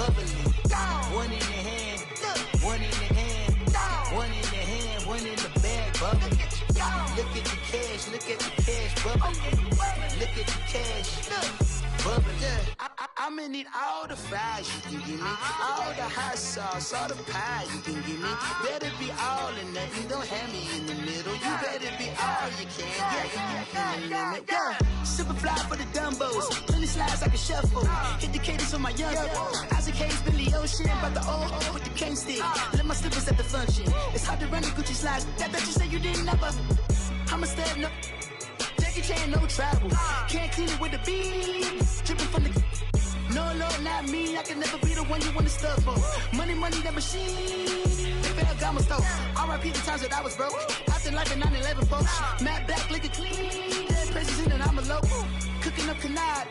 bubbly. One in the hand, one in the hand, one in the hand, one in the bag, bubbly. Look at the cash, look at the cash, bubbly. Look at the cash, bubbly. I'm gonna need all the fries you can give me, all the hot sauce, all the pie you can give me. Better be all or nothing, don't have me in the middle. You better be all you can. Yeah. Super fly for the dumbos, plenty slides like a shuffle. Hit the cadence for my young Isaac Hayes, Billy Ocean, but the old with the cane stick. Let my slippers at the function. It's hard to run the Gucci slides. That bet you say you didn't never. I'm a step no. Jackie Chan, no travel. Can't clean it with the beat. Dripping from the. No, not me. I can never be the one you want to stuff for. Money, that machine. They fell Gamma stove. R.I.P. the times that I was broke. After life in 9/11, folks. Matte black, liquor clean. Dead presses in and I'm a local. Cooking up canard.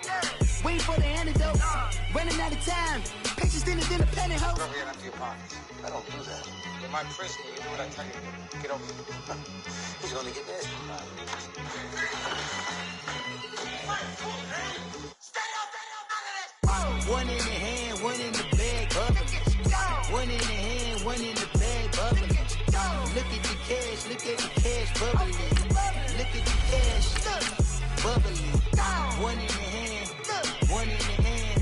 Waiting for the antidote. Running out of time. Patience thinner than a penny hoe. Rub your hand up to your pockets. I don't do that. In my prison, you do what I tell you to. Get over here. He's gonna get this. One in the hand, one in the bag, bubbly. One in the hand, one in the bag, bubbly. Look at the cash, bubbly. Look at the cash, bubbly. One in the hand, one in the hand,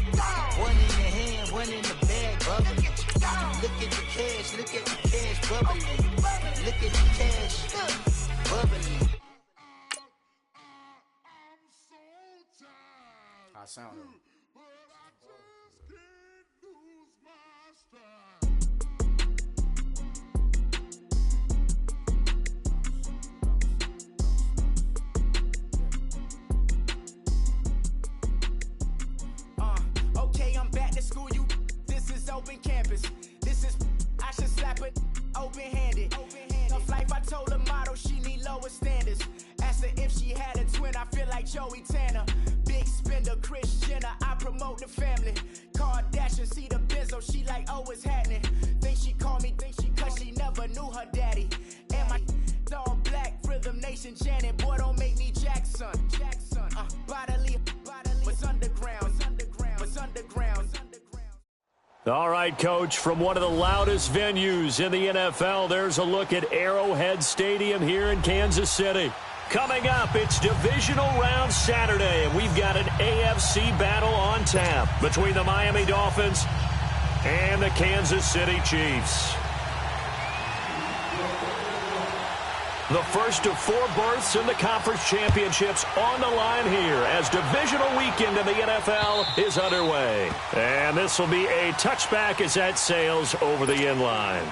one in the hand, one in the bag, bubbly. Look at the cash, bubbly. Look at the cash, bubbly. I sound it. Okay, I'm back to school, you. This is open campus. This is, I should slap it open-handed. Tough life, I told her motto, she need lower standards. Asked her if she had a twin, I feel like Joey Tanner. Big spender, Kris Jenner, I promote the family. Kardashian, see the Benzo, she like, oh, it's happening. Think she called me, cause she never knew her daddy. And my all black, Rhythm Nation, Janet, boy, don't make me Jackson. Bodily, what's underground, what's underground. All right, Coach, from one of the loudest venues in the NFL, there's a look at Arrowhead Stadium here in Kansas City. Coming up, it's Divisional Round Saturday, and we've got an AFC battle on tap between the Miami Dolphins and the Kansas City Chiefs. The first of 4 berths in the conference championships on the line here as divisional weekend in the NFL is underway. And this will be a touchback as that sails over the end line.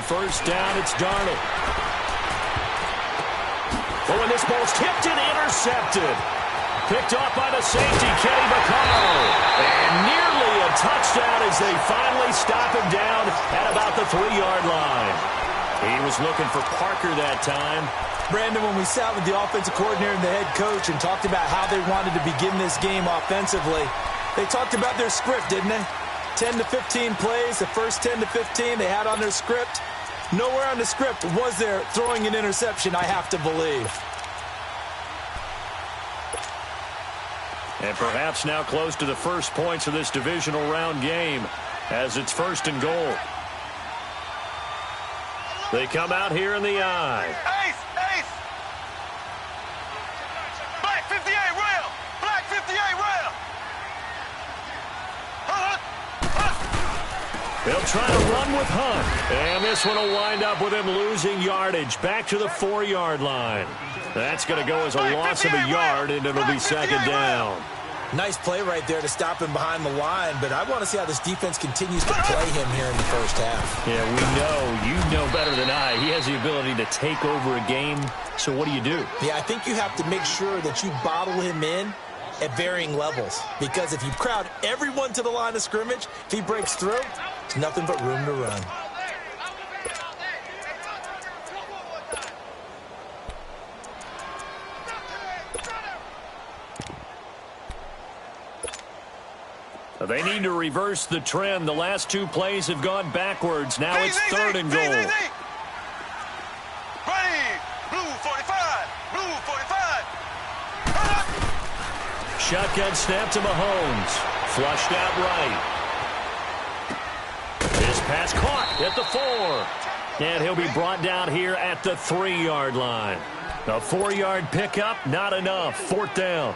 First down, it's Darnold. Oh, and this ball's tipped and intercepted. Picked off by the safety, Kenny Vaccaro. And nearly a touchdown as they finally stop him down at about the 3-yard line. He was looking for Parker that time. Brandon, when we sat with the offensive coordinator and the head coach and talked about how they wanted to begin this game offensively, they talked about their script, didn't they? 10 to 15 plays, the first 10 to 15 they had on their script. Nowhere on the script was there throwing an interception, I have to believe. And perhaps now close to the first points of this divisional round game as it's 1st and goal. They come out here in the eye. Ace! Black 58 rail! Black 58 rail! They'll try to run with Hunt. And this one will wind up with him losing yardage back to the 4-yard line. That's going to go as a loss of a yard, and it'll be 2nd down. Nice play right there to stop him behind the line, but I want to see how this defense continues to play him here in the first half. Yeah, we know. You know better than I. He has the ability to take over a game, so what do you do? Yeah, I think you have to make sure that you bottle him in at varying levels, because if you crowd everyone to the line of scrimmage, if he breaks through, there's nothing but room to run. They need to reverse the trend. The last two plays have gone backwards. Now it's third and goal. Ready, blue 45, blue 45. Shotgun snap to Mahomes. Flushed out right. His pass caught at the 4. And he'll be brought down here at the 3-yard line. A 4-yard pickup, not enough. Fourth down.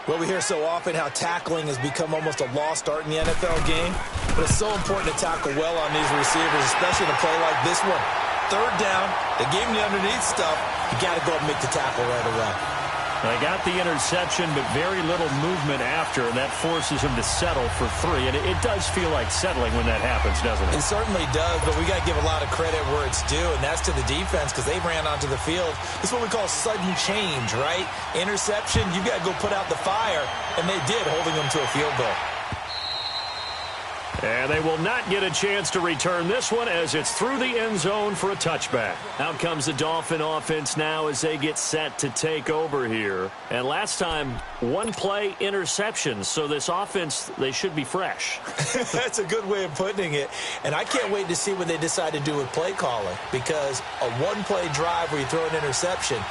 Well, we hear so often how tackling has become almost a lost art in the NFL game. But it's so important to tackle well on these receivers, especially in a play like this one. Third down, they gave him the underneath stuff. You got to go and make the tackle right away. They got the interception, but very little movement after, and that forces him to settle for 3. And it does feel like settling when that happens, doesn't it? It certainly does, but we got to give a lot of credit where it's due, and that's to the defense because they ran onto the field. It's what we call sudden change, right? Interception, you got to go put out the fire, and they did, holding them to a field goal. And they will not get a chance to return this one as it's through the end zone for a touchback. Out comes the Dolphin offense now as they get set to take over here. And last time, one play interception. So this offense, they should be fresh. That's a good way of putting it. And I can't wait to see what they decide to do with play calling, because a one-play drive where you throw an interception,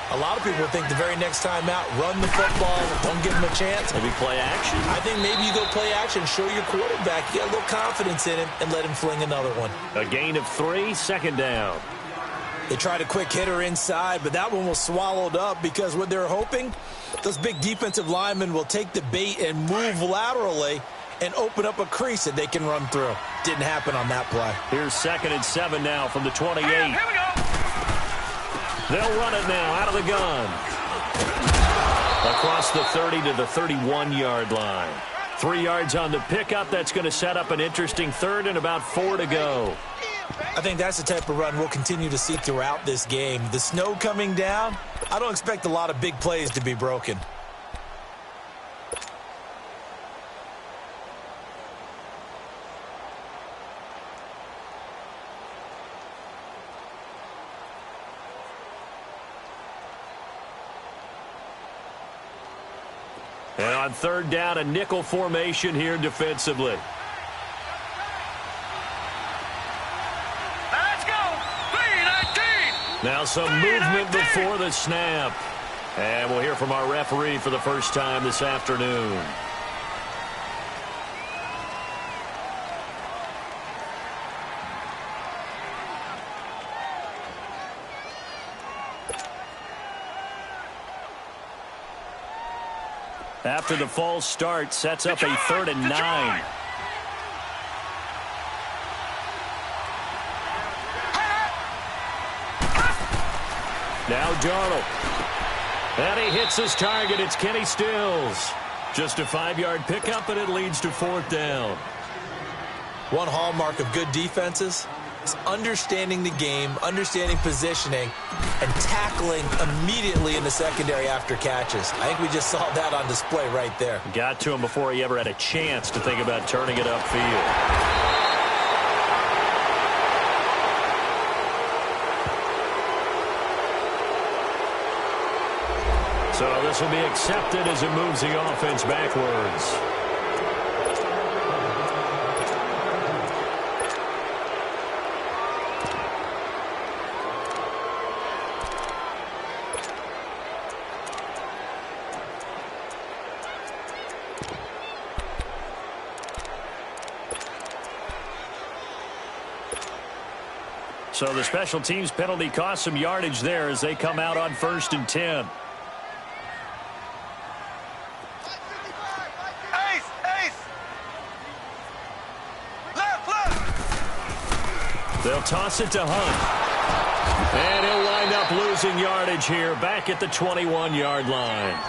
a lot of people think the very next time out, run the football, don't give them a chance. Maybe play action. I think maybe you go play action, show your quarterback, you get a little confidence in him, and let him fling another one. A gain of 3, second down. They tried a quick hitter inside, but that one was swallowed up because what they're hoping, those big defensive linemen will take the bait and move laterally and open up a crease that they can run through. Didn't happen on that play. Here's 2nd and 7 now from the 28. Here we go. They'll run it now out of the gun. Across the 30 to the 31-yard line. 3 yards on the pickup. That's going to set up an interesting third and about 4 to go. I think that's the type of run we'll continue to see throughout this game. The snow coming down, I don't expect a lot of big plays to be broken. And on third down, a nickel formation here defensively. Let's go. 3-19. Now some movement before the snap. And we'll hear from our referee for the first time this afternoon. After the false start, sets up a 3rd and 9. Now Darnold. And he hits his target. It's Kenny Stills. Just a 5-yard pickup, and it leads to 4th down. One hallmark of good defenses is understanding the game, understanding positioning, and tackling immediately in the secondary after catches. I think we just saw that on display right there. Got to him before he ever had a chance to think about turning it upfield. So this will be accepted as it moves the offense backwards. So the special teams penalty cost some yardage there as they come out on 1st and 10. They'll toss it to Hunt. And he'll wind up losing yardage here back at the 21-yard line.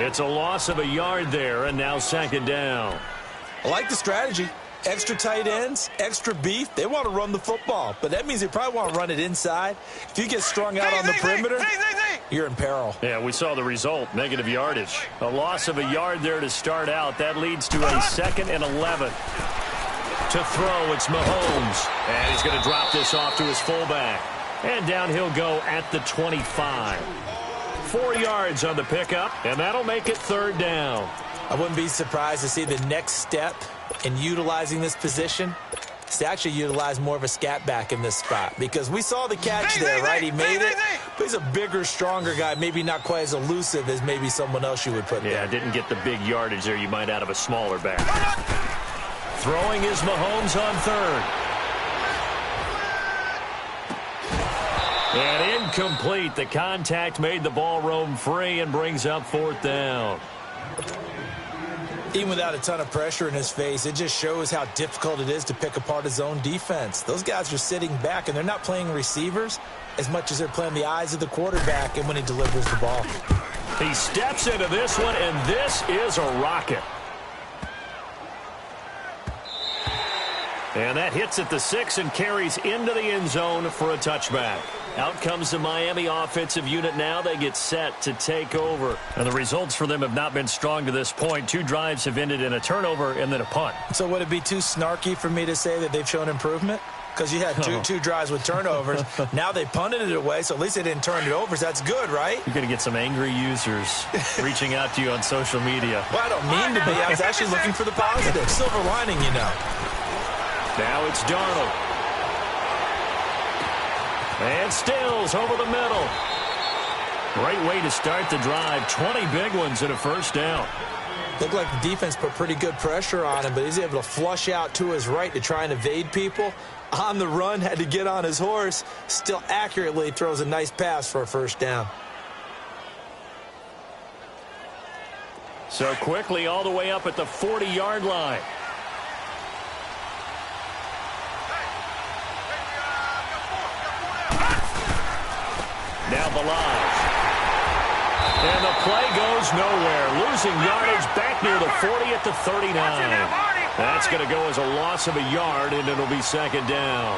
It's a loss of a yard there, and now 2nd down. I like the strategy. Extra tight ends, extra beef. They want to run the football, but that means they probably want to run it inside. If you get strung out on the perimeter, you're in peril. Yeah, we saw the result, negative yardage. A loss of a yard there to start out. That leads to a 2nd and 11. To throw, it's Mahomes. And he's going to drop this off to his fullback. And down he'll go at the 25. 4 yards on the pickup, and that'll make it 3rd down. I wouldn't be surprised to see the next step in utilizing this position is to actually utilize more of a scat back in this spot, because we saw the catch there, right? He made it, but he's a bigger, stronger guy, maybe not quite as elusive as maybe someone else you would put there. Yeah, didn't get the big yardage there you might out of a smaller back. Throwing is Mahomes on third. And incomplete. The contact made the ball roam free and brings up fourth down. Even without a ton of pressure in his face, it just shows how difficult it is to pick apart his own defense. Those guys are sitting back, and they're not playing receivers as much as they're playing the eyes of the quarterback and when he delivers the ball. He steps into this one, and this is a rocket. And that hits at the 6 and carries into the end zone for a touchback. Out comes the Miami offensive unit now. They get set to take over. And the results for them have not been strong to this point. 2 drives have ended in a turnover and then a punt. So would it be too snarky for me to say that they've shown improvement? Because you had two drives with turnovers. Now they punted it away, so at least they didn't turn it over. So that's good, right? You're going to get some angry users reaching out to you on social media. Well, I don't mean to be. I was actually looking for the positive. Silver lining, you know. Now it's Darnold. And Stills over the middle. Great way to start the drive. 20 big ones and a first down. Looked like the defense put pretty good pressure on him, but he's able to flush out to his right to try and evade people. On the run, had to get on his horse. Still accurately throws a nice pass for a first down. So quickly all the way up at the 40-yard line. Now Balaj. And the play goes nowhere. Losing yardage back near the 40 at the 39. That's going to go as a loss of a yard, and it'll be second down.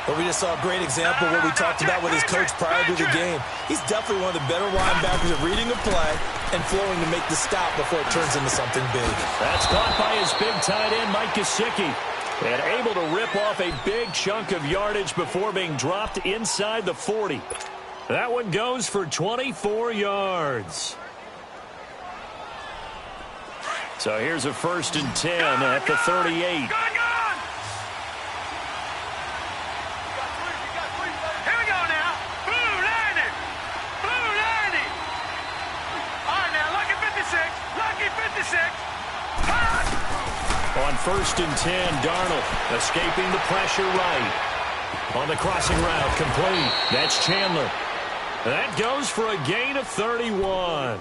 But we just saw a great example of what we talked about with his coach prior to the game. He's definitely one of the better linebackers at reading a play and flowing to make the stop before it turns into something big. That's caught by his big tight end, Mike Gesicki. And able to rip off a big chunk of yardage before being dropped inside the 40. That one goes for 24 yards. So here's a 1st and 10 at the 38. Here we go now. Blue landing. Blue landing. All right, now, lucky 56. Lucky 56. On 1st and 10, Darnold escaping the pressure right. On the crossing route, complete. That's Chandler. That goes for a gain of 31.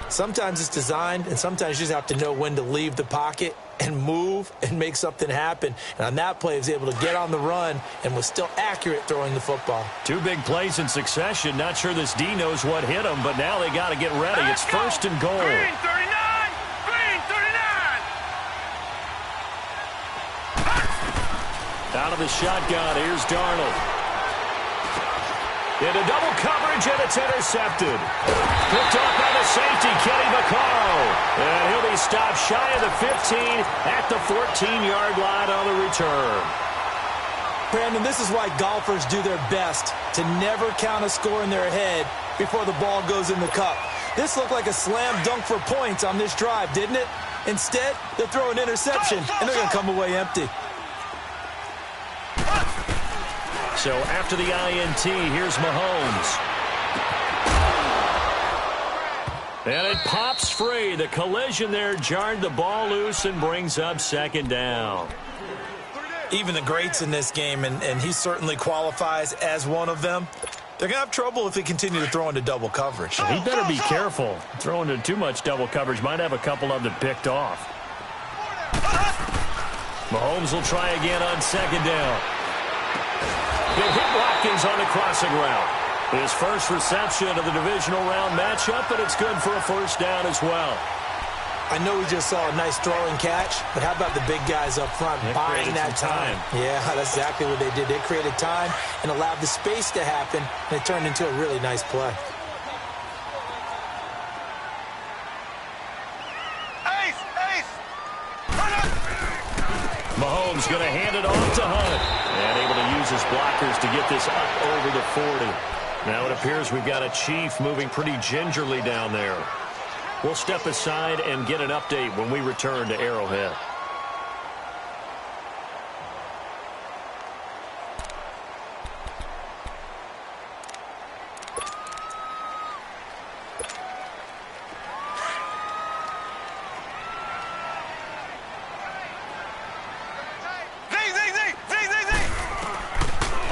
Sometimes it's designed, and sometimes you just have to know when to leave the pocket and move and make something happen. And on that play, he was able to get on the run and was still accurate throwing the football. 2 big plays in succession. Not sure this D knows what hit him, but now they got to get ready. It's 1st and goal. Green 39. Green 39. Out of the shotgun, here's Darnold. Into double coverage, and it's intercepted. Picked off by the safety, Kenny Vaccaro. And he'll be stopped shy of the 15 at the 14-yard line on the return. Brandon, this is why golfers do their best to never count a score in their head before the ball goes in the cup. This looked like a slam dunk for points on this drive, didn't it? Instead, they throw an interception, and they're going to come away empty. So after the INT, here's Mahomes. And it pops free. The collision there jarred the ball loose and brings up second down. Even the greats in this game, and he certainly qualifies as one of them, they're going to have trouble if they continue to throw into double coverage. He better be careful. Throwing into too much double coverage might have a couple of them picked off. Mahomes will try again on second down. They hit Watkins on the crossing route. His first reception of the divisional round matchup, but it's good for a first down as well. I know we just saw a nice throwing catch, but how about the big guys up front buying that time? Yeah, that's exactly what they did. They created time and allowed the space to happen, and it turned into a really nice play. Mahomes going to hand it off to Hunt. And able to use his blockers to get this up over the 40. Now it appears we've got a Chief moving pretty gingerly down there. We'll step aside and get an update when we return to Arrowhead.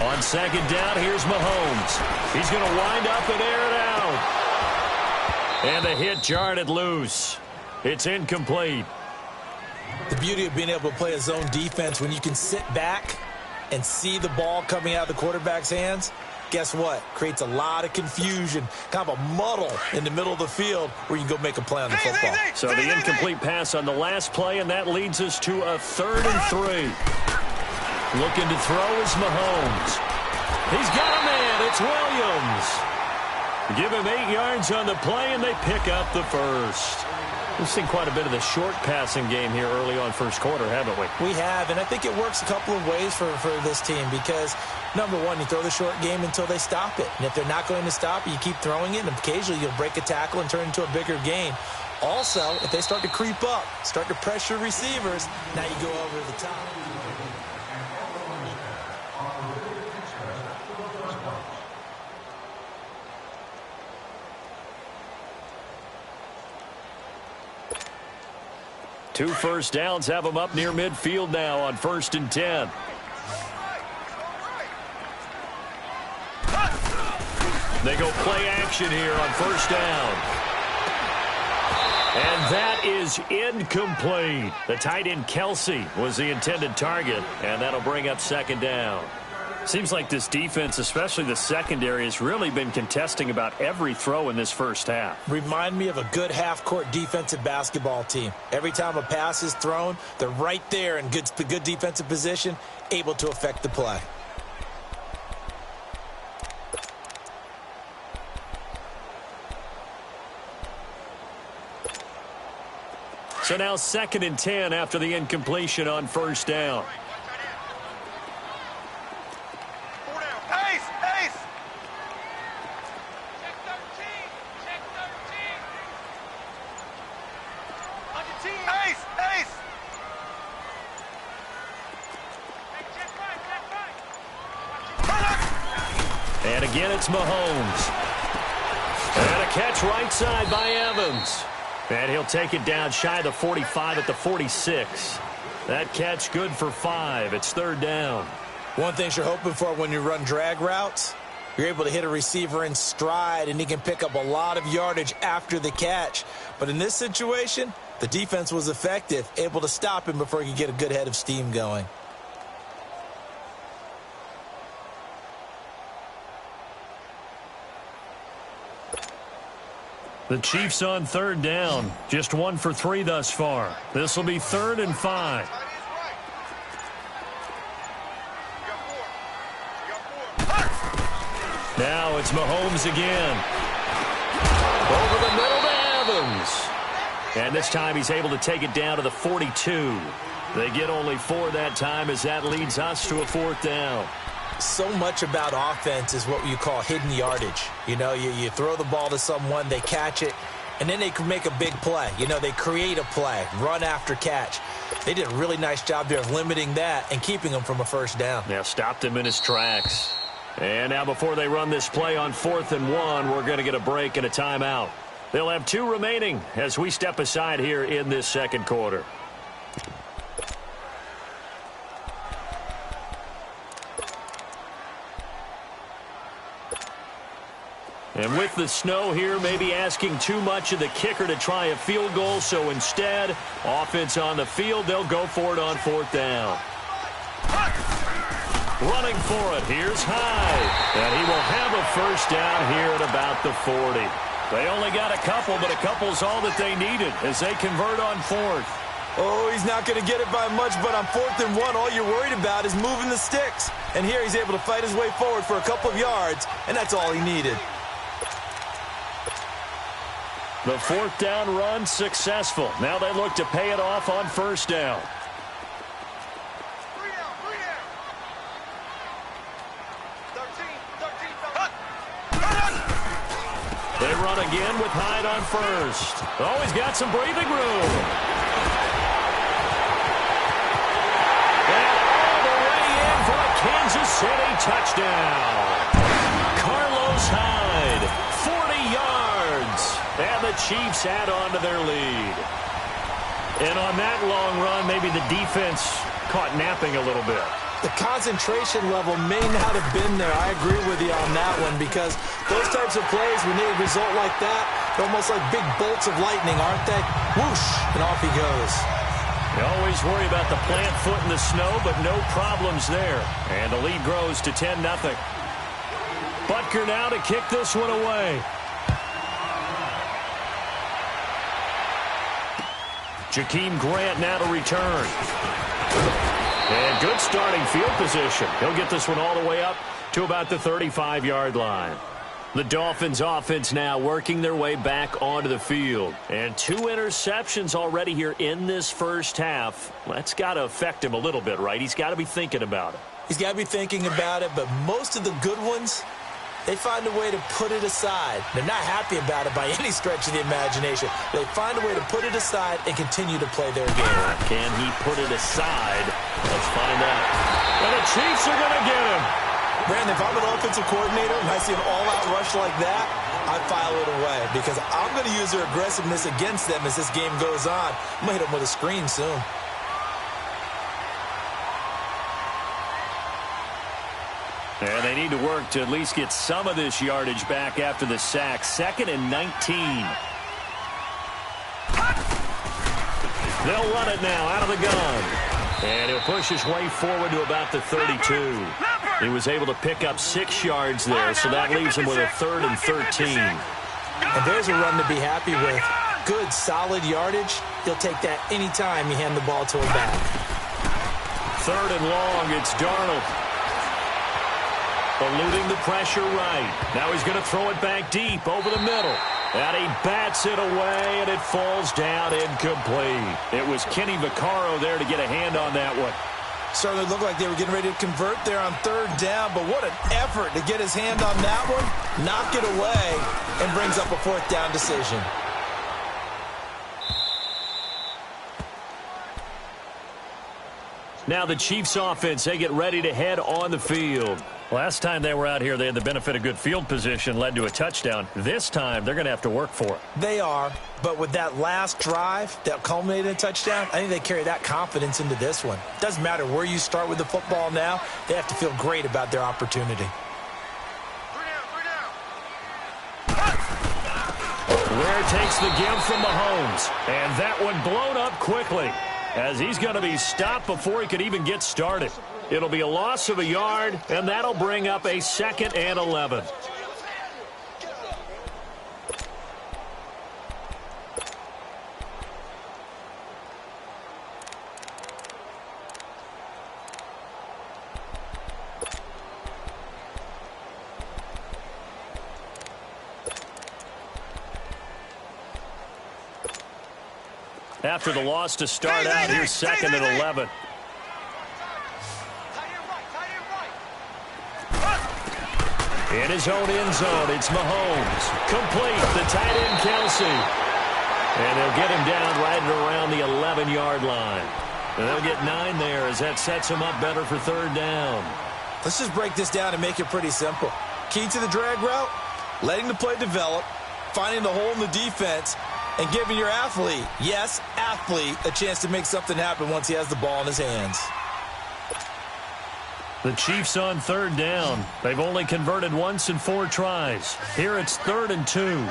On second down, here's Mahomes. He's going to wind up and air it out. And the hit jarred it loose. It's incomplete. The beauty of being able to play a zone defense when you can sit back and see the ball coming out of the quarterback's hands, guess what? Creates a lot of confusion, kind of a muddle in the middle of the field where you can go make a play on the football. So the incomplete pass on the last play, and that leads us to a 3rd and 3. Looking to throw is Mahomes. He's got a man. It's Williams. Give him 8 yards on the play, and they pick up the first. We've seen quite a bit of the short passing game here early on first quarter, haven't we? We have, and I think it works a couple of ways for this team because, number one, you throw the short game until they stop it. And if they're not going to stop it, you keep throwing it, and occasionally you'll break a tackle and turn it into a bigger gain. Also, if they start to creep up, start to pressure receivers, now you go over the top. Two first downs have them up near midfield now on 1st and 10. They go play action here on 1st down. And that is incomplete. The tight end Kelsey was the intended target, and that'll bring up 2nd down. Seems like this defense, especially the secondary, has really been contesting about every throw in this first half. Remind me of a good half-court defensive basketball team. Every time a pass is thrown, they're right there in good defensive position, able to affect the play. So now 2nd and 10 after the incompletion on 1st down. And again, it's Mahomes. And a catch right side by Evans. And he'll take it down shy of the 45 at the 46. That catch good for 5. It's 3rd down. One thing you're hoping for when you run drag routes, you're able to hit a receiver in stride, and he can pick up a lot of yardage after the catch. But in this situation, the defense was effective, able to stop him before he could get a good head of steam going. The Chiefs on 3rd down. Just 1 for 3 thus far. This will be 3rd and 5. Now it's Mahomes again. Over the middle to Evans. And this time he's able to take it down to the 42. They get only 4 that time as that leads us to a 4th down. So much about offense is what you call hidden yardage. You know, you throw the ball to someone, they catch it, and then they can make a big play. You know, they create a play, run after catch. They did a really nice job there of limiting that and keeping him from a 1st down. Yeah, stopped him in his tracks. And now before they run this play on 4th and 1, we're going to get a break and a timeout. They'll have 2 remaining as we step aside here in this 2nd quarter. And with the snow here, maybe asking too much of the kicker to try a field goal. So instead, offense on the field, they'll go for it on 4th down. Running for it, here's Hyde. And he will have a 1st down here at about the 40. They only got a couple, but a couple's all that they needed as they convert on 4th. Oh, he's not going to get it by much, but on 4th and 1, all you're worried about is moving the sticks. And here he's able to fight his way forward for a couple of yards, and that's all he needed. The 4th down run successful. Now they look to pay it off on 1st down. They run again with Hyde on first. Oh, he's got some breathing room. And all the way in for a Kansas City touchdown. Carlos Hyde, 40 yards. And the Chiefs add on to their lead. And on that long run, maybe the defense caught napping a little bit. The concentration level may not have been there. I agree with you on that one, because those types of plays, when they result like that, they're almost like big bolts of lightning, aren't they? Whoosh, and off he goes. You always worry about the plant foot in the snow, but no problems there. And the lead grows to 10-0. Butker now to kick this one away. Jakeem Grant now to return. And good starting field position. He'll get this one all the way up to about the 35-yard line. The Dolphins offense now working their way back onto the field. And 2 interceptions already here in this first half. That's got to affect him a little bit, right? He's got to be thinking about it. He's got to be thinking about it, but most of the good ones, they find a way to put it aside. They're not happy about it by any stretch of the imagination. They find a way to put it aside and continue to play their game. Can he put it aside? Let's find out. And the Chiefs are going to get him. Brandon, if I'm an offensive coordinator and I see an all-out rush like that, I file it away, because I'm going to use their aggressiveness against them as this game goes on. I'm going to hit them with a screen soon. And they need to work to at least get some of this yardage back after the sack. 2nd and 19. They'll run it now out of the gun. And he'll push his way forward to about the 32. He was able to pick up 6 yards there, so that leaves him with a 3rd and 13. And there's a run to be happy with. Good, solid yardage. He'll take that any time you hand the ball to him back. 3rd and long, it's Darnold. Eluding the pressure right. Now he's going to throw it back deep over the middle. And he bats it away, and it falls down incomplete. It was Kenny Vaccaro there to get a hand on that one. Certainly looked like they were getting ready to convert there on 3rd down, but what an effort to get his hand on that one, knock it away, and brings up a 4th down decision. Now the Chiefs offense, they get ready to head on the field. Last time they were out here, they had the benefit of good field position, led to a touchdown. This time, they're going to have to work for it. They are, but with that last drive that culminated in a touchdown, I think they carry that confidence into this one. Doesn't matter where you start with the football now, they have to feel great about their opportunity. Ware takes the give from Mahomes, and that one blown up quickly, as he's going to be stopped before he could even get started. It'll be a loss of a yard, and that'll bring up a 2nd and 11. After the loss to start out, here's 2nd and 11. In his own end zone, it's Mahomes. Complete, the tight end, Kelsey. And they'll get him down right around the 11-yard line. And they'll get 9 there as that sets him up better for 3rd down. Let's just break this down and make it pretty simple. Key to the drag route, letting the play develop, finding the hole in the defense, and giving your athlete, yes, athlete, a chance to make something happen once he has the ball in his hands. The Chiefs on 3rd down. They've only converted once in 4 tries. Here it's 3rd and 2.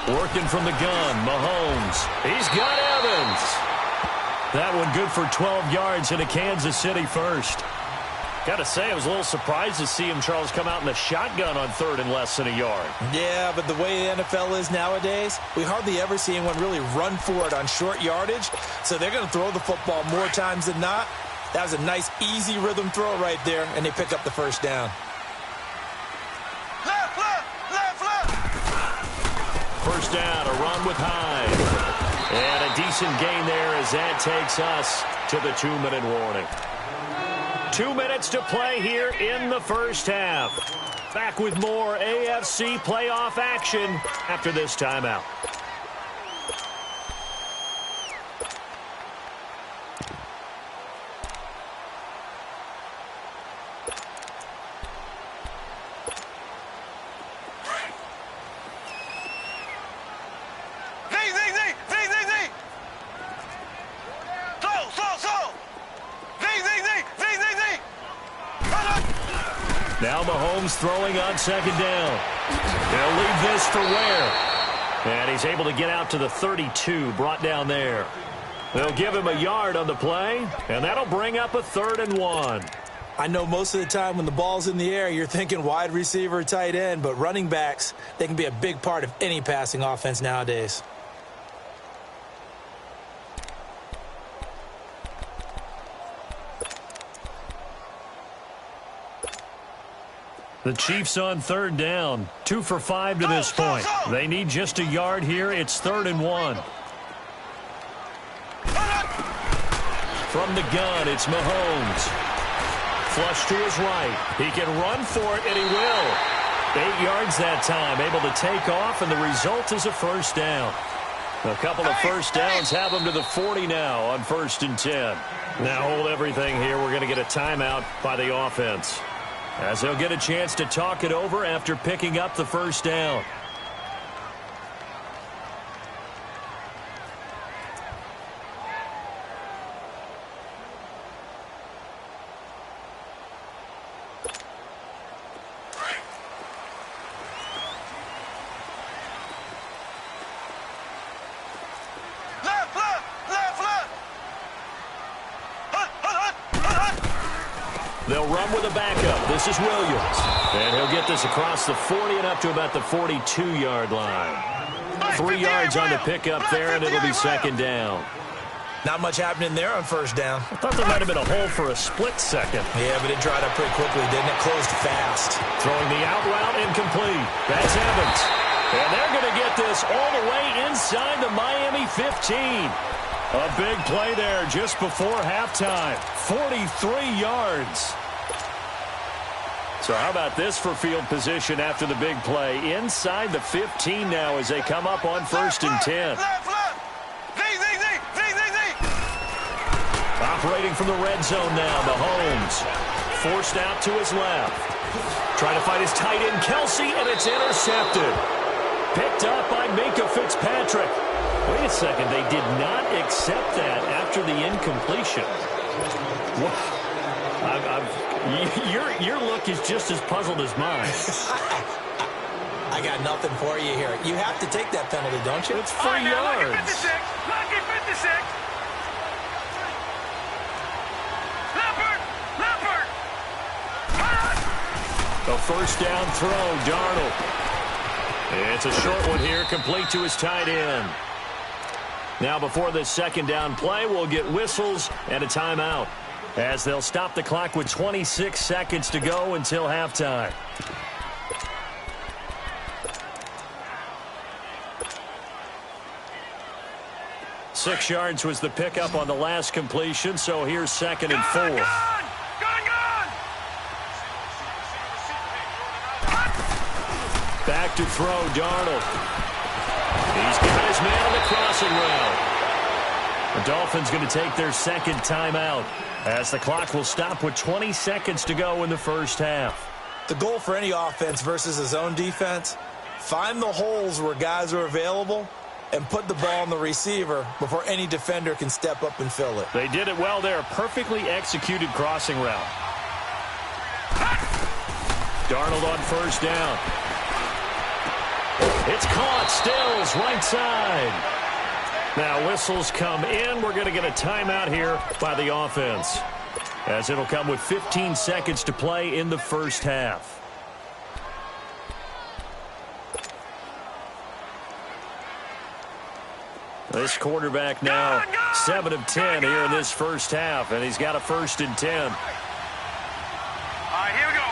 Working from the gun, Mahomes. He's got Evans. That one good for 12 yards in a Kansas City first. Got to say, I was a little surprised to see him, Charles, come out in the shotgun on 3rd and less than a yard. Yeah, but the way the NFL is nowadays, we hardly ever see anyone really run for it on short yardage. So they're going to throw the football more times than not. That was a nice, easy rhythm throw right there, and they pick up the 1st down. first down, a run with Hyde. And a decent gain there as that takes us to the 2-minute warning. 2 minutes to play here in the first half. Back with more AFC playoff action after this timeout. Now Mahomes throwing on second down. He'll leave this for Ware. And he's able to get out to the 32, brought down there. They'll give him a yard on the play, and that'll bring up a 3rd and 1. I know most of the time when the ball's in the air, you're thinking wide receiver, tight end, but running backs, they can be a big part of any passing offense nowadays. The Chiefs on 3rd down. 2 for 5 to this point. They need just a yard here. It's 3rd and 1. From the gun, it's Mahomes. Flush to his right. He can run for it, and he will. 8 yards that time. Able to take off, and the result is a first down. A couple of first downs have him to the 40 now on 1st and 10. Now hold everything here. We're going to get a timeout by the offense, as they'll get a chance to talk it over after picking up the first down. They'll run with a backup. This is Williams. And he'll get this across the 40 and up to about the 42-yard line. 3 yards on the pickup there, and it'll be second down. Not much happening there on first down. I thought there might have been a hole for a split second. Yeah, but it dried up pretty quickly, didn't it? Closed fast. Throwing the out route incomplete. That's Evans. And they're going to get this all the way inside the Miami 15. A big play there just before halftime. 43 yards. So how about this for field position after the big play? Inside the 15 now as they come up on 1st and 10. Operating from the red zone now, Mahomes. Forced out to his left. Trying to find his tight end, Kelsey, and it's intercepted. Picked up by Minka Fitzpatrick. Wait a second, they did not accept that after the incompletion. Your look is just as puzzled as mine. I got nothing for you here. You have to take that penalty, don't you? It's 3 yards. Lucky 56. Leopard. A first down throw, Darnold. It's a short one here, complete to his tight end. Now before this second down play, we'll get whistles and a timeout, as they'll stop the clock with 26 seconds to go until halftime. Six yards was the pickup on the last completion, so here's 2nd and 4. Gone. Back to throw, Darnold. He's got his man on the crossing route. The Dolphins going to take their second timeout, as the clock will stop with 20 seconds to go in the first half. The goal for any offense versus a zone defense, find the holes where guys are available and put the ball on the receiver before any defender can step up and fill it. They did it well there. Perfectly executed crossing route. Darnold on first down. It's caught. Stills right side. Now whistles come in. We're going to get a timeout here by the offense, as it'll come with 15 seconds to play in the first half. This quarterback now 7 of 10 here in this first half, and he's got a 1st and 10. All right, here we go.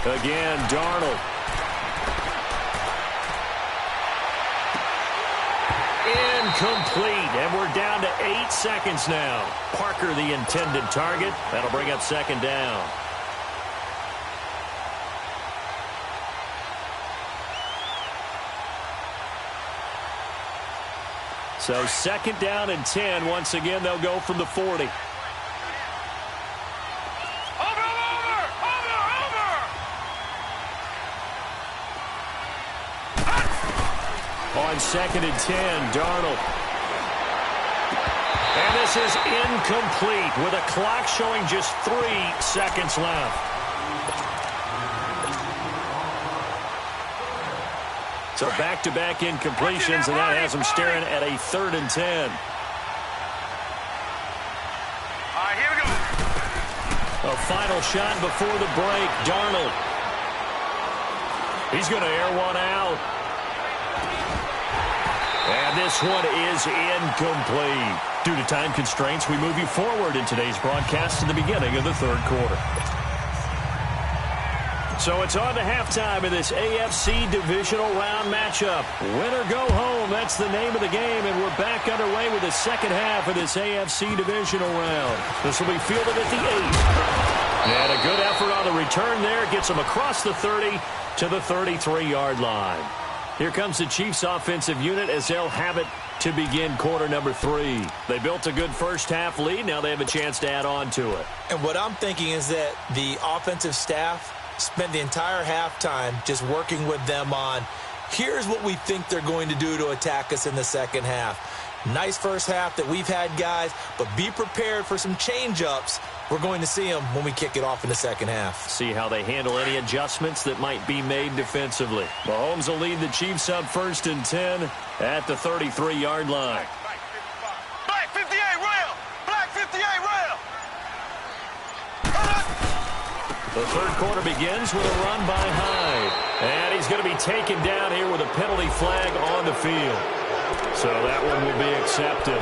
3-19. Again, Darnold. Incomplete, and we're down to 8 seconds now. Parker, the intended target. That'll bring up second down. So second down and 10. Once again, they'll go from the 40. On second and 10, Darnold. And this is incomplete with a clock showing just 3 seconds left. So back-to-back incompletions, and that has them staring at a 3rd and 10. All right, here we go. A final shot before the break, Darnold. He's going to air one out. And this one is incomplete. Due to time constraints, we move you forward in today's broadcast to the beginning of the 3rd quarter. So it's on to halftime of this AFC divisional round matchup. Win or go home, that's the name of the game, and we're back underway with the second half of this AFC divisional round. This will be fielded at the 8. And a good effort on the return there. Gets them across the 30 to the 33-yard line. Here comes the Chiefs offensive unit as they'll have it to begin quarter number 3. They built a good first half lead. Now they have a chance to add on to it. And what I'm thinking is that the offensive staff spent the entire halftime just working with them on, here's what we think they're going to do to attack us in the second half. Nice first half that we've had, guys, but be prepared for some change-ups. We're going to see them when we kick it off in the second half. See how they handle any adjustments that might be made defensively. Mahomes will lead the Chiefs up 1st and 10 at the 33-yard line. Black 58 rail. Black 58 rail. The 3rd quarter begins with a run by Hyde. And he's going to be taken down here with a penalty flag on the field. So that one will be accepted.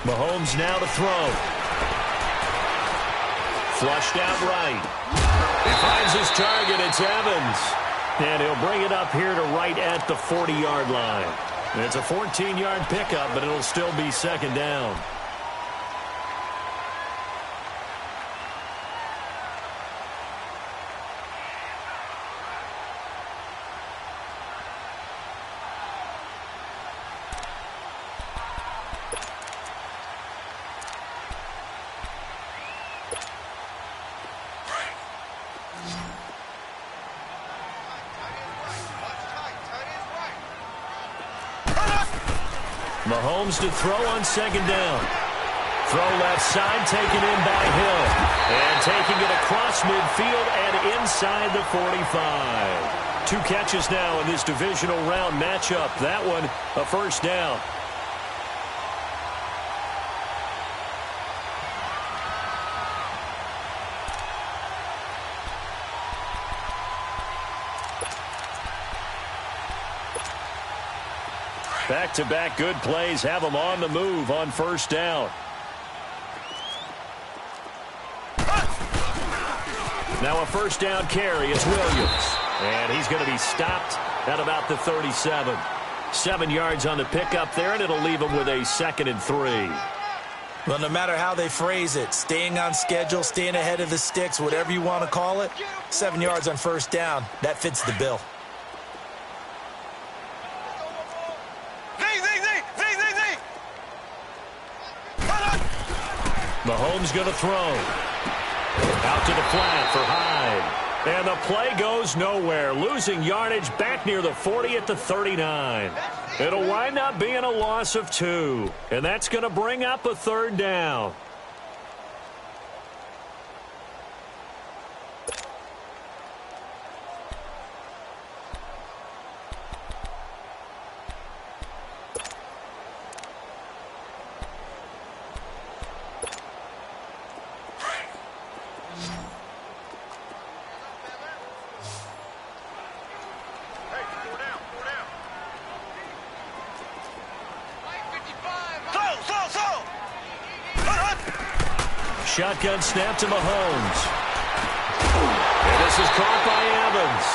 Mahomes now to throw. Flushed out right. He finds his target. It's Evans. And he'll bring it up here to right at the 40-yard line. It's a 14-yard pickup, but it'll still be second down. Mahomes to throw on second down. Throw left side, taken in by Hill. And taking it across midfield and inside the 45. 2 catches now in this divisional round matchup. That one, a first down. Back-to-back good plays have them on the move on first down. Now a first down carry. It's Williams. And he's going to be stopped at about the 37. 7 yards on the pickup there, and it'll leave him with a 2nd and 3. Well, no matter how they phrase it, staying on schedule, staying ahead of the sticks, whatever you want to call it, 7 yards on first down, that fits the bill. Mahomes going to throw. Out to the flat for Hyde. And the play goes nowhere. Losing yardage back near the 40 at the 39. It'll wind up being a loss of 2. And that's going to bring up a 3rd down. shotgun snap to Mahomes. And this is caught by Evans.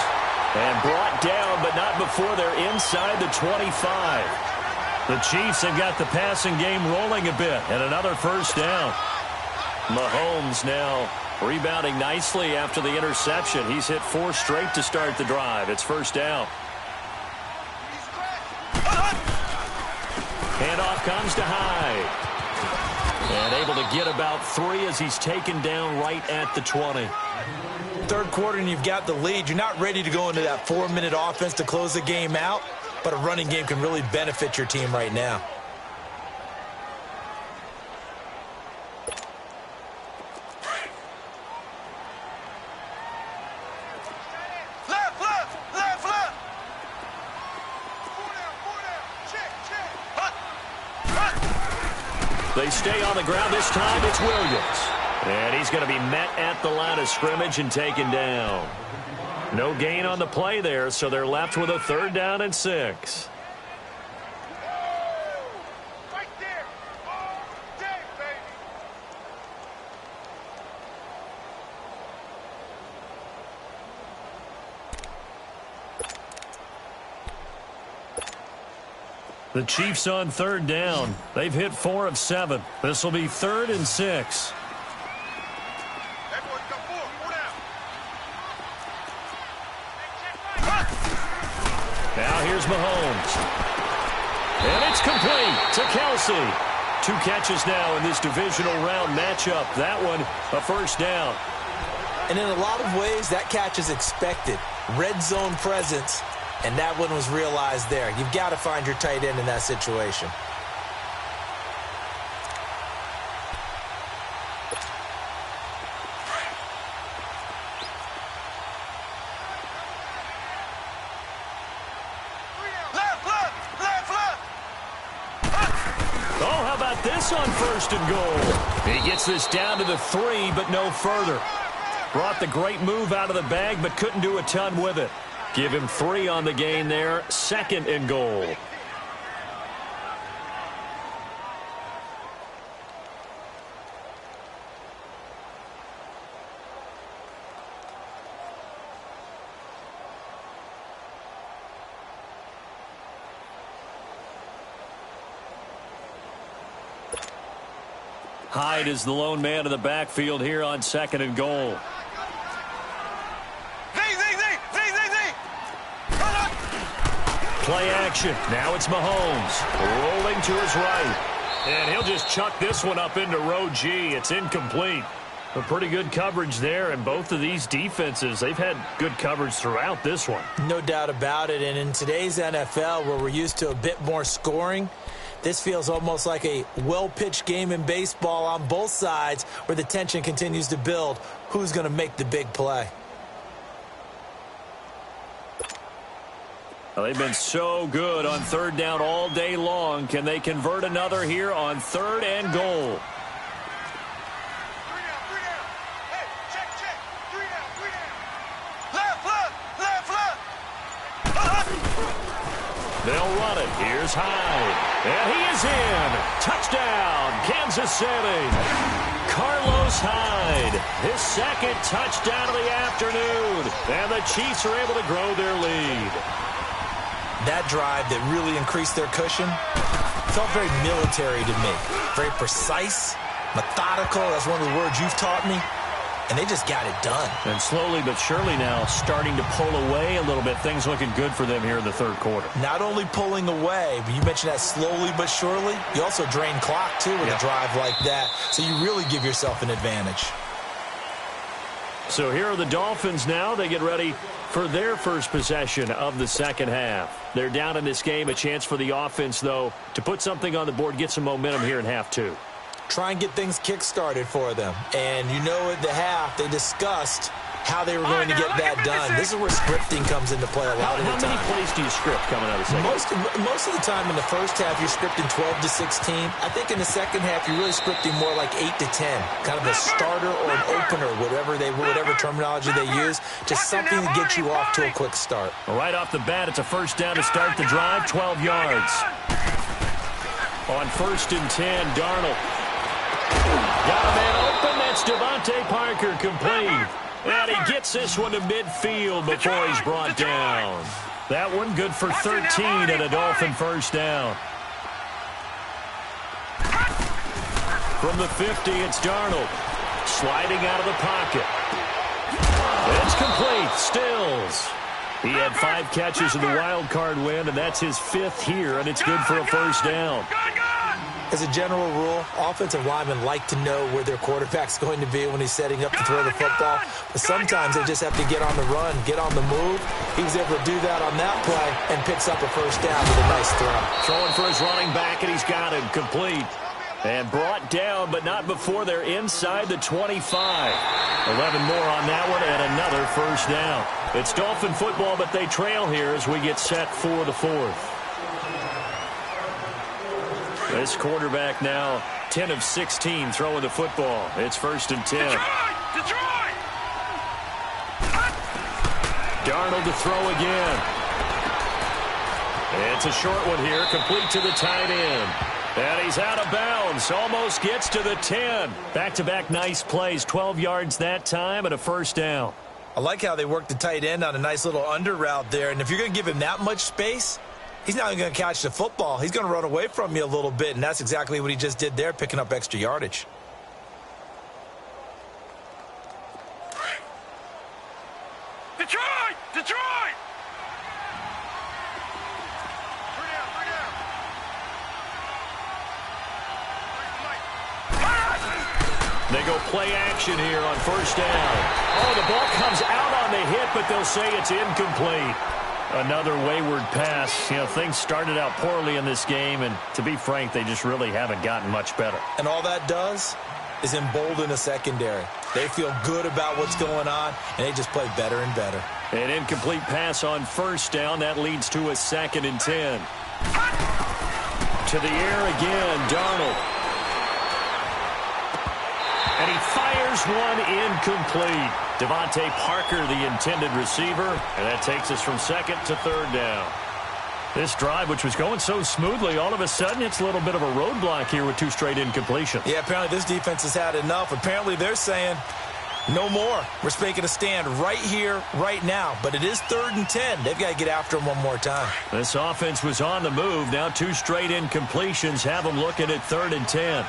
And brought down, but not before they're inside the 25. The Chiefs have got the passing game rolling a bit. And another first down. Mahomes now rebounding nicely after the interception. He's hit 4 straight to start the drive. It's first down. Handoff comes to Hyde. And able to get about 3 as he's taken down right at the 20. Third quarter and you've got the lead. You're not ready to go into that 4-minute offense to close the game out, but a running game can really benefit your team right now. They stay on the ground. This time it's Williams. And he's going to be met at the line of scrimmage and taken down. No gain on the play there, so they're left with a 3rd down and 6. Right there. All day, baby. The Chiefs on 3rd down. They've hit 4 of 7. This will be 3rd and 6. Now here's Mahomes. And it's complete to Kelsey. 2 catches now in this divisional round matchup. That one, a first down. And in a lot of ways, that catch is expected. Red zone presence, and that one was realized there. You've got to find your tight end in that situation. On 1st and goal. He gets this down to the 3, but no further. Brought the great move out of the bag, but couldn't do a ton with it. Give him 3 on the gain there. 2nd and goal. Hyde is the lone man in the backfield here on 2nd and goal. Play action. Now it's Mahomes. Rolling to his right. And he'll just chuck this one up into row G. It's incomplete. But pretty good coverage there, and both of these defenses, they've had good coverage throughout this one. No doubt about it. And in today's NFL, where we're used to a bit more scoring, this feels almost like a well-pitched game in baseball on both sides where the tension continues to build. Who's going to make the big play? Well, they've been so good on 3rd down all day long. Can they convert another here on 3rd and goal? They'll run it. Here's Hyde. And he is in. Touchdown, Kansas City. Carlos Hyde, his 2nd touchdown of the afternoon. And the Chiefs are able to grow their lead. That drive that really increased their cushion felt very military to me. Very precise, methodical. That's one of the words you've taught me. And they just got it done. And slowly but surely now starting to pull away a little bit. Things looking good for them here in the 3rd quarter. Not only pulling away, but you mentioned that slowly but surely. You also drain clock, too, with a drive like that. So you really give yourself an advantage. So here are the Dolphins now. They get ready for their first possession of the 2nd half. They're down in this game. A chance for the offense, though, to put something on the board, get some momentum here in half 2. Try and get things kick-started for them. And you know at the half, they discussed how they were going to get that done. This is where scripting comes into play a lot of the time. How many plays do you script coming out of the second? Most of the time in the first half, you're scripting 12 to 16. I think in the second half, you're really scripting more like 8 to 10. Kind of a starter or an opener, whatever terminology they use. Just something to get you off to a quick start. Right off the bat, it's a first down to start the drive, 12 yards. On 1st and 10, Darnold. Got a man open, It's Devontae Parker complete. And he gets this one to midfield before he's brought down. That one good for 13 and a Dolphin first down. From the 50, it's Darnold. Sliding out of the pocket. It's complete. Stills. He had 5 catches in the wild card win, and that's his 5th here, and it's good for a first down. As a general rule, offensive linemen like to know where their quarterback's going to be when he's setting up to throw the football. But sometimes they just have to get on the run, get on the move. He was able to do that on that play and picks up a first down with a nice throw. Throwing for his running back, and he's got him complete. And brought down, but not before they're inside the 25. 11 more on that one, and another first down. It's Dolphin football, but they trail here as we get set for the 4th. This quarterback now 10 of 16 throwing the football. It's 1st and 10. Detroit! Darnold to throw again. It's a short one here, complete to the tight end. And he's out of bounds, almost gets to the 10. Back-to-back nice plays, 12 yards that time and a first down. I like how they worked the tight end on a nice little under route there. And if you're going to give him that much space, he's not going to catch the football. He's going to run away from you a little bit, and that's exactly what he just did there, picking up extra yardage. Detroit! Detroit! They go play action here on first down. Oh, the ball comes out on the hit, but they'll say it's incomplete. Another wayward pass. You know, things started out poorly in this game, and to be frank, they just really haven't gotten much better. And all that does is embolden the secondary. They feel good about what's going on, and they just play better and better. An incomplete pass on first down. That leads to a 2nd and 10. To the air again, Darnold. And he fires one incomplete. Devontae Parker, the intended receiver. And that takes us from 2nd to 3rd down. This drive, which was going so smoothly, all of a sudden it's a little bit of a roadblock here with 2 straight incompletions. Yeah, apparently this defense has had enough. Apparently they're saying, no more. We're making a stand right here, right now. But it is 3rd and 10. They've got to get after him one more time. This offense was on the move. Now 2 straight incompletions have them looking at 3rd and 10.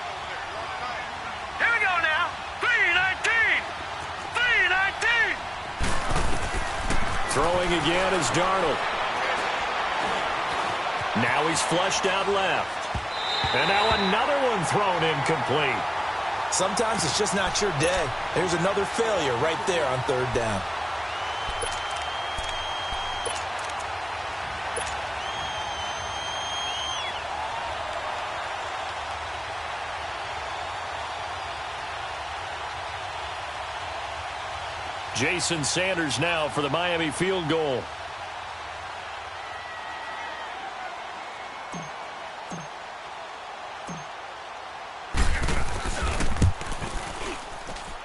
Here we go now. 3-19. 3-19. Throwing again is Darnold. Now he's flushed out left. And now another one thrown incomplete. Sometimes it's just not your day. There's another failure right there on 3rd down. Jason Sanders now for the Miami field goal.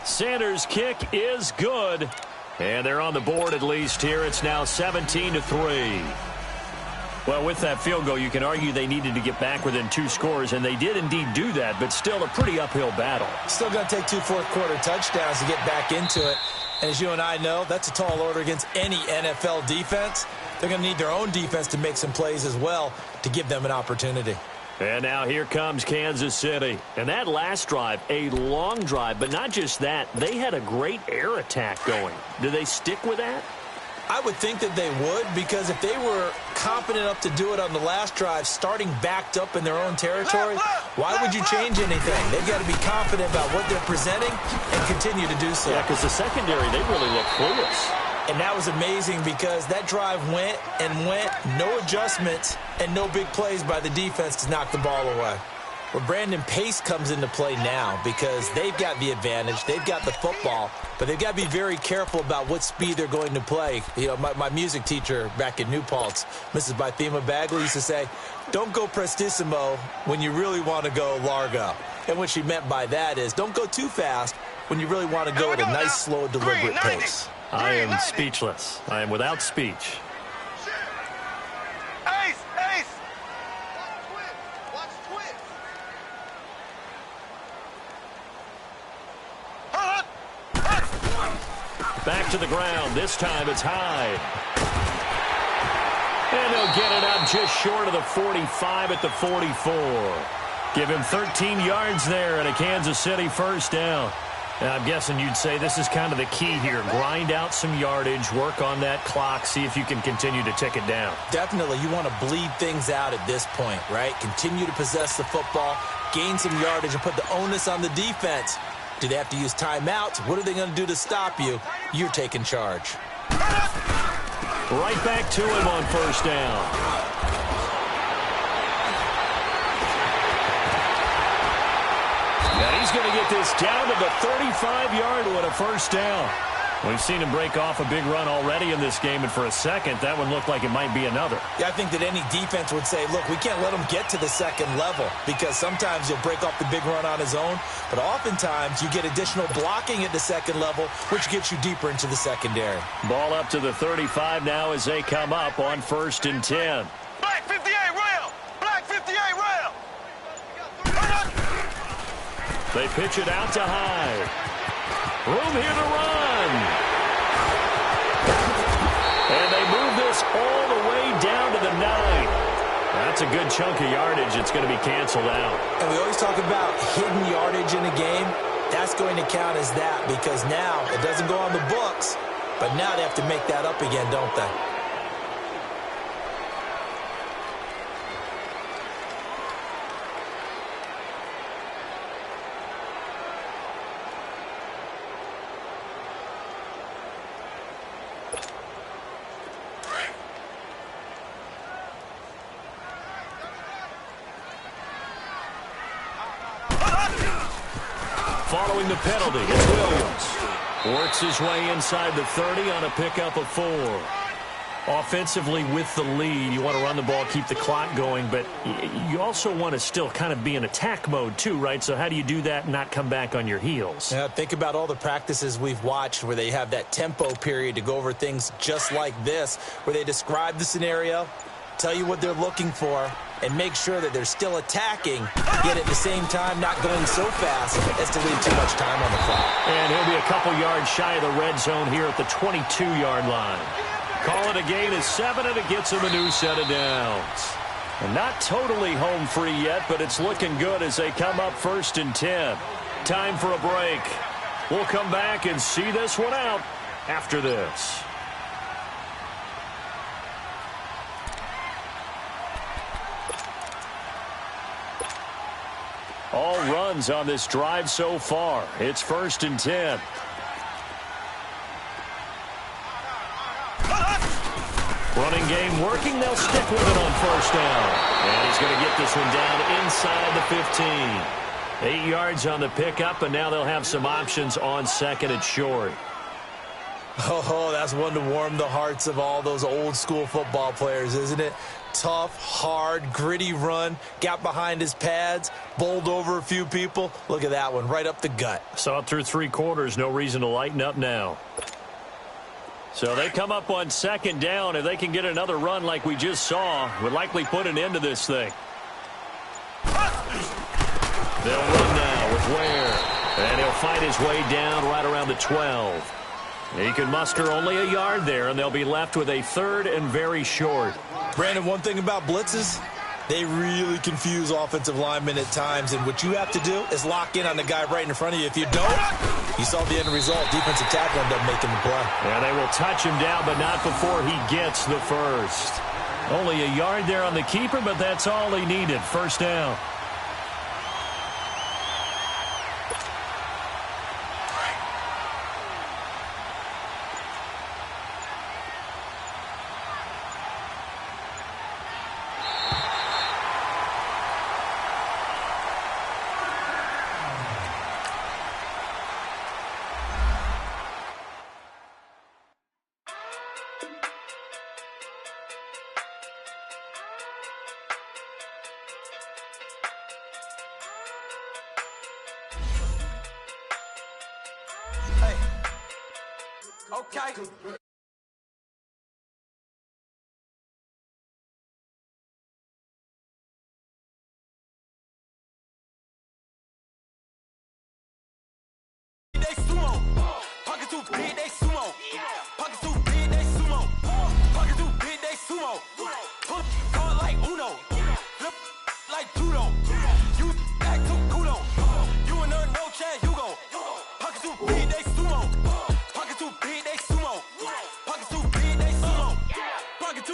Sanders' kick is good. And they're on the board at least here. It's now 17-3. Well, with that field goal, you can argue they needed to get back within 2 scores, and they did indeed do that, but still a pretty uphill battle. Still going to take 2 fourth-quarter touchdowns to get back into it. And as you and I know, that's a tall order against any NFL defense. They're going to need their own defense to make some plays as well to give them an opportunity. And now here comes Kansas City. And that last drive, a long drive, but not just that. They had a great air attack going. Do they stick with that? I would think that they would, because if they were confident enough to do it on the last drive, starting backed up in their own territory, why would you change anything? They've got to be confident about what they're presenting and continue to do so. Yeah, because the secondary, they really look clueless. And that was amazing because that drive went and went, no adjustments and no big plays by the defense to knock the ball away. Well, Brandon, pace comes into play now because they've got the advantage. They've got the football, but they've got to be very careful about what speed they're going to play. You know, my music teacher back in New Paltz, Mrs. Bythema Bagley, used to say, don't go prestissimo when you really want to go largo. And what she meant by that is don't go too fast when you really want to go at a nice, slow, deliberate pace. I am speechless. I am without speech. Ace! Ace! Back to the ground. This time it's Hyde. And they'll get it up just short of the 45 at the 44. Give him 13 yards there and a Kansas City first down. And I'm guessing you'd say this is kind of the key here. Grind out some yardage, work on that clock, see if you can continue to tick it down. Definitely, you want to bleed things out at this point, right? Continue to possess the football, gain some yardage, and put the onus on the defense. Do they have to use timeouts? What are they going to do to stop you? You're taking charge. Right back to him on first down. And he's going to get this down to the 35-yard with a first down. We've seen him break off a big run already in this game, and for a second, that one looked like it might be another. Yeah, I think that any defense would say, look, we can't let him get to the second level because sometimes he'll break off the big run on his own, but oftentimes you get additional blocking at the second level, which gets you deeper into the secondary. Ball up to the 35 now as they come up on 1st and 10. Black 58 rail! Black 58 rail! They pitch it out to Hyde. Room here to run. And they move this all the way down to the 9. That's a good chunk of yardage. It's going to be canceled out. And we always talk about hidden yardage in a game. That's going to count as that because now it doesn't go on the books, but now they have to make that up again, don't they? Following the penalty, it's Williams. Works his way inside the 30 on a pickup of 4. Offensively with the lead, you want to run the ball, keep the clock going, but you also want to still kind of be in attack mode too, right? So how do you do that and not come back on your heels? Yeah, think about all the practices we've watched where they have that tempo period to go over things just like this, where they describe the scenario, tell you what they're looking for, and make sure that they're still attacking, yet at the same time not going so fast as to leave too much time on the clock. And he'll be a couple yards shy of the red zone here at the 22-yard line. Call it a gain of 7, and it gets him a new set of downs. And not totally home free yet, but it's looking good as they come up 1st and 10. Time for a break. We'll come back and see this one out after this. All runs on this drive so far. It's 1st and 10. Running game working. They'll stick with it on first down. And he's going to get this one down inside the 15. 8 yards on the pickup, and now they'll have some options on 2nd and short. Oh, that's one to warm the hearts of all those old school football players, isn't it? Tough, hard, gritty run, got behind his pads, bowled over a few people. Look at that one, right up the gut. Saw it through 3 quarters, no reason to lighten up now. So they come up on 2nd down. If they can get another run like we just saw, would likely put an end to this thing. They'll run now with Ware, and he'll fight his way down right around the 12. He can muster only a yard there, and they'll be left with a 3rd and very short. Brandon, one thing about blitzes, they really confuse offensive linemen at times, and what you have to do is lock in on the guy right in front of you. If you don't, you saw the end result. Defensive tackle ended up making the play. Yeah, they will touch him down, but not before he gets the first. Only a yard there on the keeper, but that's all he needed. First down. Okay. They sumo. Pocket too big, they sumo.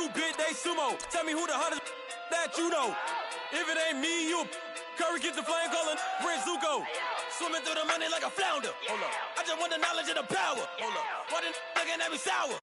too big, they sumo. Tell me who the hottest that you know. If it ain't me, you Curry get the flame calling Prince Zuko. Swimming through the money like a flounder. Hold up. I just want the knowledge and the power. Hold up. Why the looking at me sour?